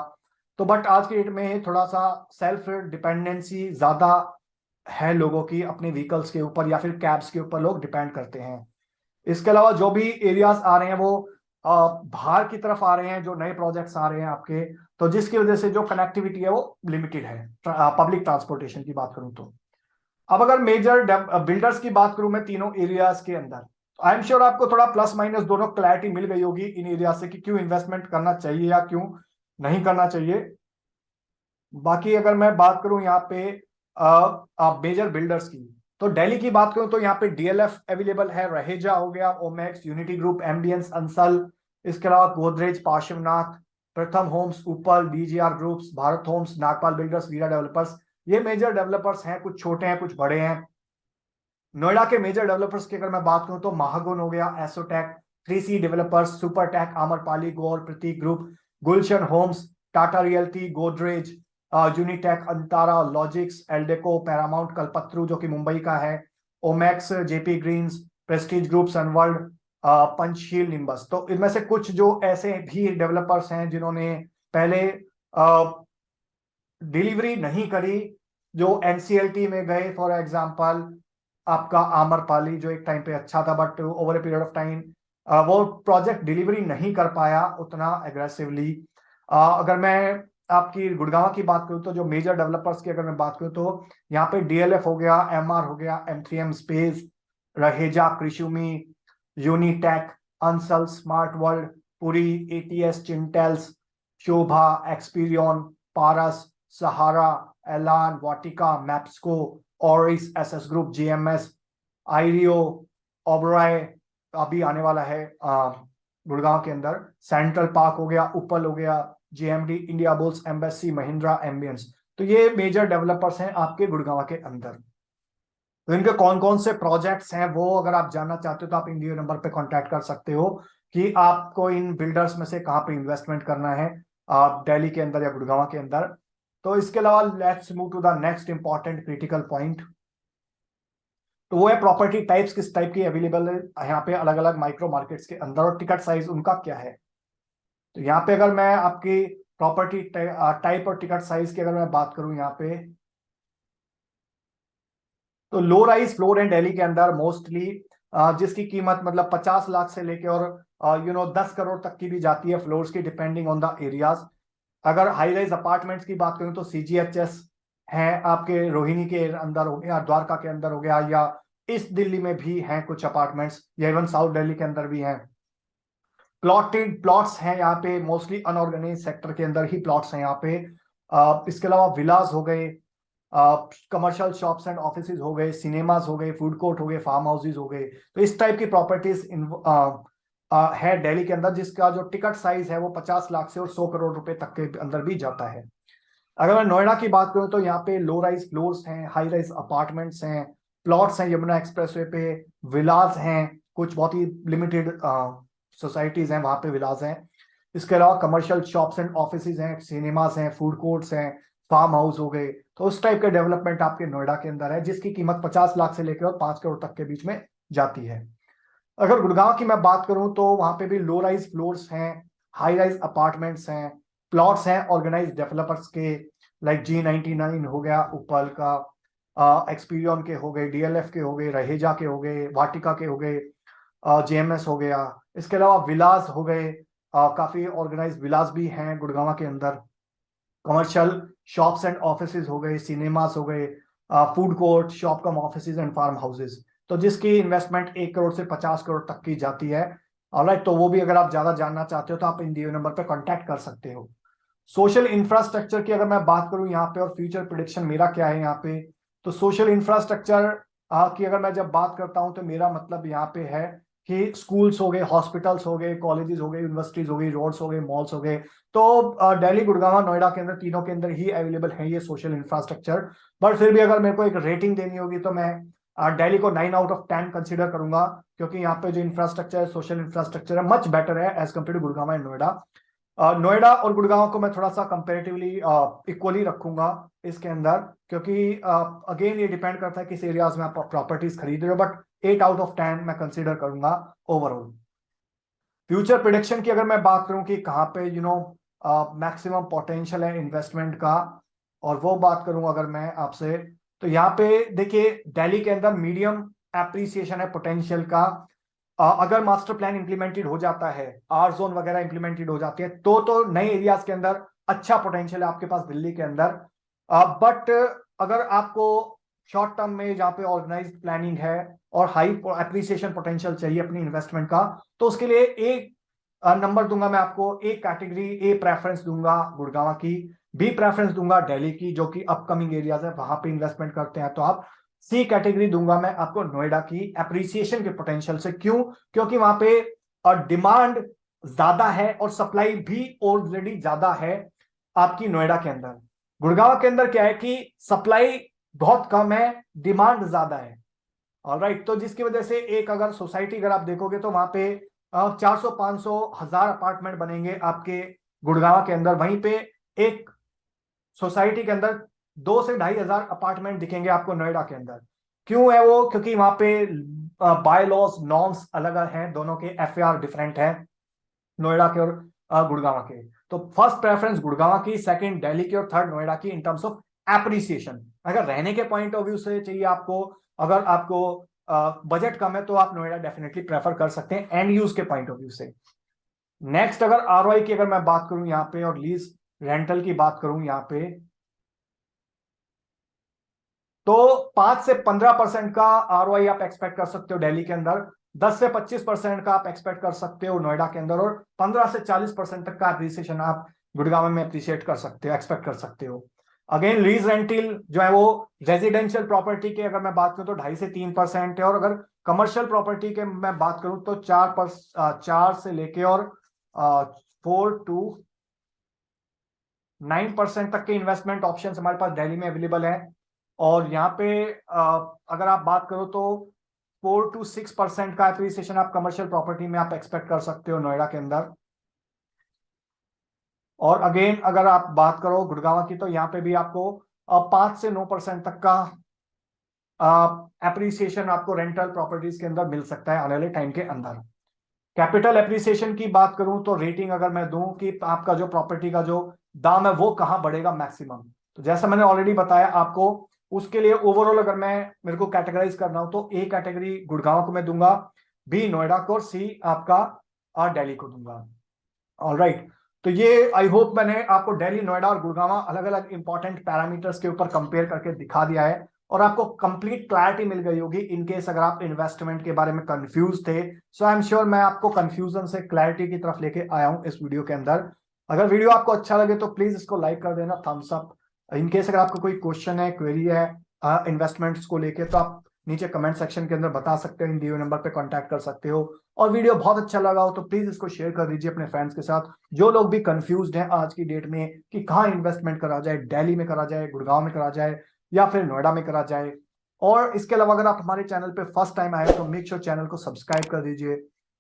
तो बट आज की डेट में थोड़ा सा सेल्फ डिपेंडेंसी ज्यादा है लोगों की अपने व्हीकल्स के ऊपर या फिर कैब्स के ऊपर लोग डिपेंड करते हैं। इसके अलावा जो भी एरियाज आ रहे हैं वो बाहर की तरफ आ रहे हैं, जो नए प्रोजेक्ट्स आ रहे हैं आपके, तो जिसकी वजह से जो कनेक्टिविटी है वो लिमिटेड है पब्लिक ट्रांसपोर्टेशन की बात करूं तो। अब अगर मेजर बिल्डर्स की बात करूं मैं तीनों एरियाज के अंदर, आई एम श्योर आपको थोड़ा प्लस माइनस दोनों क्लैरिटी मिल गई होगी इन एरिया से कि क्यों इन्वेस्टमेंट करना चाहिए या क्यों नहीं करना चाहिए। बाकी अगर मैं बात करूं यहाँ पे मेजर बिल्डर्स की, तो दिल्ली की बात करूं तो यहाँ पे डीएलएफ अवेलेबल है, रहेजा हो गया, Omaxe, Unity Group, Ambience, Ansal. इसके अलावा Godrej, Parsvnath, Pratham Homes, Uppal, DGR groups, Bharat Homes, Nagpal Builders, Veera Developers. ये मेजर डेवलपर्स हैं, कुछ छोटे हैं कुछ बड़े हैं। नोएडा के मेजर डेवलपर्स की अगर मैं बात करूं तो महागुन हो गया, Assotech, 3C developers, Supertech, Amrapali, Gaur, Prateek Group, Gulshan Homes, Tata Realty, Godrej, Unitech, Antara, Logix, Eldeco, Paramount, Kalpataru जो कि मुंबई का है, Omaxe, Jaypee Greens, Prestige Group, Sunworld, Panchsheel, Nimbus. तो इनमें से कुछ जो ऐसे भी डेवलपर्स हैं जिन्होंने पहले डिलीवरी नहीं करी, जो एनसीएलटी में गए, फॉर एग्जांपल आपका आमरपाली जो एक टाइम पे अच्छा था but over a period of time वो प्रोजेक्ट डिलीवरी नहीं कर पाया उतना एग्रेसिवली। अगर मैं आपकी गुड़गांव की बात करूं तो जो मेजर डेवलपर्स की अगर मैं बात करूं तो यहाँ पे डीएलएफ हो गया, एमआर हो गया, M3M Spaze, Raheja, Krisumi, Unitech, Ansal, Smart World, Puri, ATS, Chintels, Sobha, Experion, Paras, Sahara, Elan, Vatika, Mapsko, Auris, SS Group, GMS, Ireo, Oberoi अभी आने वाला है गुड़गांव के अंदर, सेंट्रल पार्क हो गया, उपल हो गया, JMD, India bulls, embassy, Mahindra, ambience. तो ये मेजर डेवलपर्स हैं आपके गुड़गांव के अंदर। तो इनके कौन कौन से प्रोजेक्ट्स हैं वो अगर आप जानना चाहते हो तो आप इंडिया नंबर पे कांटेक्ट कर सकते हो कि आपको इन बिल्डर्स में से कहां पे इन्वेस्टमेंट करना है, दिल्ली के अंदर या गुड़गांव के अंदर। तो इसके अलावा let's move to the next important critical point. तो वो है प्रॉपर्टी टाइप्स, किस टाइप की अवेलेबल है यहाँ पे अलग अलग माइक्रो मार्केट्स के अंदर, और टिकट साइज उनका क्या है। तो यहाँ पे अगर मैं आपकी प्रॉपर्टी टाइप और टिकट साइज की अगर मैं बात करूं यहाँ पे, तो low rise floor and Delhi के अंदर मोस्टली जिसकी कीमत मतलब 50 लाख से लेके और 10 करोड़ तक की भी जाती है फ्लोर्स की, डिपेंडिंग ऑन द एरियाज। अगर हाई राइज अपार्टमेंट्स की बात करूं तो सीजीएचएस है आपके रोहिणी के अंदर हो गया, द्वारका के अंदर हो गया, या ईस्ट दिल्ली में भी हैं कुछ अपार्टमेंट्स, या इवन साउथ दिल्ली के अंदर भी हैं। प्लॉटेड प्लॉट्स हैं यहाँ पे, मोस्टली अनऑर्गेनाइज सेक्टर के अंदर ही प्लॉट्स हैं यहाँ पे। इसके अलावा विलास हो गए, कमर्शियल शॉप्स एंड ऑफिसेज हो गए, सिनेमाज हो गए, फूड कोर्ट हो गए, फार्म हाउसेज हो गए। तो इस टाइप की प्रॉपर्टीज है दिल्ली के अंदर, जिसका जो टिकट साइज है वो 50 लाख से और 100 करोड़ रुपए तक के अंदर भी जाता है। अगर मैं नोएडा की बात करूं तो यहाँ पे लो राइज फ्लोर्स हैं, हाई राइज अपार्टमेंट्स हैं, प्लॉट्स हैं यमुना एक्सप्रेसवे पे, विलास हैं, कुछ बहुत ही लिमिटेड सोसाइटीज हैं वहां पे विलास हैं। इसके अलावा कमर्शियल शॉप्स एंड ऑफिसेज हैं, सिनेमाज हैं, फूड कोर्ट्स हैं, फार्म हाउस हो गए। तो उस टाइप के डेवलपमेंट आपके नोएडा के अंदर है जिसकी कीमत 50 लाख से लेकर 5 करोड़ तक के बीच में जाती है। अगर गुड़गांव की मैं बात करूं तो वहां पे भी लो राइज फ्लोर्स हैं, हाई राइज अपार्टमेंट्स हैं, प्लॉट्स हैं ऑर्गेनाइज डेवलपर्स के, लाइक G99 हो गया उपल का, एक्सपीरियन के हो गए, डीएलएफ के हो गए, रहेजा के हो गए, वाटिका के हो गए, जेएमएस हो गया। इसके अलावा विलास हो गए, काफी ऑर्गेनाइज विलास भी हैं गुड़गांव के अंदर। कमर्शियल शॉप्स एंड ऑफिसेज हो गए, सिनेमास हो गए, food court, shop cum offices and farm houses. तो जिसकी इन्वेस्टमेंट 1 करोड़ से 50 करोड़ तक की जाती है। ऑलराइट, तो वो भी अगर आप ज्यादा जानना चाहते हो तो आप इन दिए नंबर पर कांटेक्ट कर सकते हो। सोशल इंफ्रास्ट्रक्चर की अगर मैं बात करूं यहाँ पे और फ्यूचर प्रिडिक्शन मेरा क्या है यहाँ पे, तो सोशल इंफ्रास्ट्रक्चर की अगर मैं जब बात करता हूं तो मेरा मतलब यहाँ पे है कि स्कूल्स हो गए, हॉस्पिटल्स हो गए, कॉलेजेस हो गए, यूनिवर्सिटीज हो गई, रोड्स हो गए, मॉल्स हो गए। तो दिल्ली, गुड़गांव, नोएडा के अंदर तीनों के अंदर ही अवेलेबल है ये सोशल इंफ्रास्ट्रक्चर। बट फिर भी अगर मेरे को एक रेटिंग देनी होगी तो मैं दिल्ली को 9 आउट ऑफ 10 कंसिडर करूंगा, क्योंकि यहाँ पे जो इंफ्रास्ट्रक्चर है, सोशल इंफ्रास्ट्रक्चर है, मच बेटर है as compare to Gurgaon and Noida. Noida और गुड़गांव को मैं थोड़ा सा कंपेरेटिवली इक्वली रखूंगा इसके अंदर, क्योंकि अगेन ये डिपेंड करता है किस एरियाज में आप प्रॉपर्टीज खरीद रहे हो, बट 8 आउट ऑफ 10 मैं कंसीडर करूंगा ओवरऑल। फ्यूचर प्रिडिक्शन की अगर मैं बात करूं कि कहाँ पे मैक्सिमम पोटेंशियल है इन्वेस्टमेंट का, और वो बात करूं अगर मैं आपसे, तो यहाँ पे देखिए दिल्ली के अंदर मीडियम एप्रिसिएशन है पोटेंशियल का। अगर मास्टर प्लान इंप्लीमेंटेड हो जाता है, आर जोन वगैरह इंप्लीमेंटेड हो जाती है, तो नए एरियाज के अंदर अच्छा पोटेंशियल है आपके पास दिल्ली के अंदर। बट अगर आपको शॉर्ट टर्म में जहाँ पे ऑर्गेनाइज्ड प्लानिंग है और हाई एप्रिसिएशन पोटेंशियल चाहिए अपनी इन्वेस्टमेंट का, तो उसके लिए एक नंबर दूंगा मैं आपको, एक कैटेगरी ए प्रेफरेंस दूंगा गुड़गांव की, बी प्रेफरेंस दूंगा दिल्ली की जो कि अपकमिंग एरियाज है वहां पे इन्वेस्टमेंट करते हैं, तो आप सी कैटेगरी दूंगा मैं आपको नोएडा की एप्रिसिएशन के पोटेंशियल से। क्यों? क्योंकि वहां पे डिमांड ज्यादा है और सप्लाई भी ऑलरेडी ज्यादा है आपकी नोएडा के अंदर। गुड़गांव के अंदर क्या है कि सप्लाई बहुत कम है, डिमांड ज्यादा है। ऑलराइट, तो जिसकी वजह से एक अगर सोसाइटी अगर आप देखोगे तो वहां पे 400, 500, 1000 अपार्टमेंट बनेंगे आपके गुड़गांव के अंदर, वहीं पे एक सोसाइटी के अंदर 2 से 2,500 अपार्टमेंट दिखेंगे आपको नोएडा के अंदर। क्यों है वो? क्योंकि वहां पे बाय लॉज नॉर्म्स अलग हैं, दोनों के एफएआर डिफरेंट है नोएडा के और गुड़गांव के। तो फर्स्ट प्रेफरेंस गुड़गांव की, सेकंड दिल्ली की और थर्ड नोएडा की इन टर्म्स ऑफ एप्रिसिएशन। अगर रहने के पॉइंट ऑफ व्यू से चाहिए आपको, अगर आपको बजट कम है तो आप नोएडा डेफिनेटली प्रेफर कर सकते हैं एंड यूज के पॉइंट ऑफ व्यू से। नेक्स्ट अगर आरओआई की अगर मैं बात करूं यहाँ पे और लीज रेंटल की बात करूं यहाँ पे, तो 5 से 15% का आरओआई आप एक्सपेक्ट कर सकते हो दिल्ली के अंदर, 10 से 25% का आप एक्सपेक्ट कर सकते हो नोएडा के अंदर, और 15 से 40% तक का एप्रिसिएशन आप गुड़गांव में अप्रिशिएट कर सकते हो, एक्सपेक्ट कर सकते हो। अगेन लीज रेंटल जो है वो रेजिडेंशियल प्रॉपर्टी के अगर मैं बात करूं तो 2.5 से 3% है, और अगर कमर्शियल प्रॉपर्टी के मैं बात करूं तो 4 से लेके और 4 to 9% तक के इन्वेस्टमेंट ऑप्शन हमारे पास दिल्ली में अवेलेबल है। और यहाँ पे अगर आप बात करो तो 4 to 6% का एप्रिसिएशन आप कमर्शियल प्रॉपर्टी में आप एक्सपेक्ट कर सकते हो नोएडा के अंदर। और अगेन अगर आप बात करो गुड़गांव की, तो यहाँ पे भी आपको 5 से 9% तक का एप्रिसिएशन आपको रेंटल प्रॉपर्टीज के अंदर मिल सकता है आने वाले टाइम के अंदर। कैपिटल एप्रिसिएशन की बात करूं तो रेटिंग अगर मैं दूं कि आपका जो प्रॉपर्टी का जो दाम है वो कहां बढ़ेगा मैक्सिमम, तो जैसा मैंने ऑलरेडी बताया आपको, उसके लिए ओवरऑल अगर मेरे को कैटेगराइज करना हो तो ए कैटेगरी गुड़गांव को मैं दूंगा, बी नोएडा को, और सी आपका दिल्ली को दूंगा। ऑलराइट, तो ये आई होप मैंने आपको दिल्ली, नोएडा और गुड़गांव अलग अलग इंपॉर्टेंट पैरामीटर्स के ऊपर कंपेयर करके दिखा दिया है, और आपको कंप्लीट क्लैरिटी मिल गई होगी इनकेस अगर आप इन्वेस्टमेंट के बारे में कंफ्यूज थे। सो आई एम श्योर मैं आपको कंफ्यूजन से क्लैरिटी की तरफ लेके आया हूं इस वीडियो के अंदर। अगर वीडियो आपको अच्छा लगे तो प्लीज इसको लाइक कर देना, थम्स अप। इनकेस अगर आपको कोई क्वेश्चन है, क्वेरी है इन्वेस्टमेंट्स को लेके, तो आप नीचे कमेंट सेक्शन के अंदर बता सकते हो, इन दिए नंबर पे कांटेक्ट कर सकते हो। और वीडियो बहुत अच्छा लगा हो तो प्लीज इसको शेयर कर दीजिए अपने फ्रेंड्स के साथ, जो लोग भी कंफ्यूज्ड हैं आज की डेट में कि कहाँ इन्वेस्टमेंट करा जाए, दिल्ली में करा जाए, गुड़गांव में करा जाए, या फिर नोएडा में करा जाए। और इसके अलावा अगर आप हमारे चैनल पे फर्स्ट टाइम आए तो मेक श्योर चैनल को सब्सक्राइब कर दीजिए,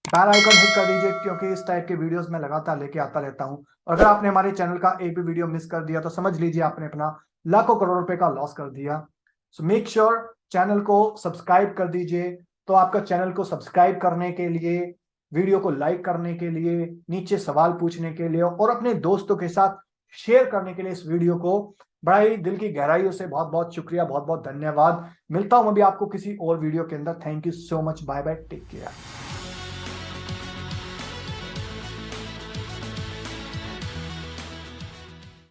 बेल आइकन हिट कर दीजिए, क्योंकि इस टाइप के वीडियोस मैं लगातार लेके आता रहता हूं। और अगर आपने हमारे चैनल का एक भी वीडियो मिस कर दिया तो समझ लीजिए आपने अपना लाखों करोड़ रुपए का लॉस कर दिया। सो मेक श्योर चैनल को सब्सक्राइब कर दीजिए। तो आपका चैनल को सब्सक्राइब करने के लिए, वीडियो को लाइक करने के लिए, नीचे सवाल पूछने के लिए, और अपने दोस्तों के साथ शेयर करने के लिए इस वीडियो को बड़ा ही दिल की गहराइयों से बहुत बहुत शुक्रिया, बहुत बहुत धन्यवाद। मिलता हूं अभी आपको किसी और वीडियो के अंदर। Thank you so much, bye bye, take care.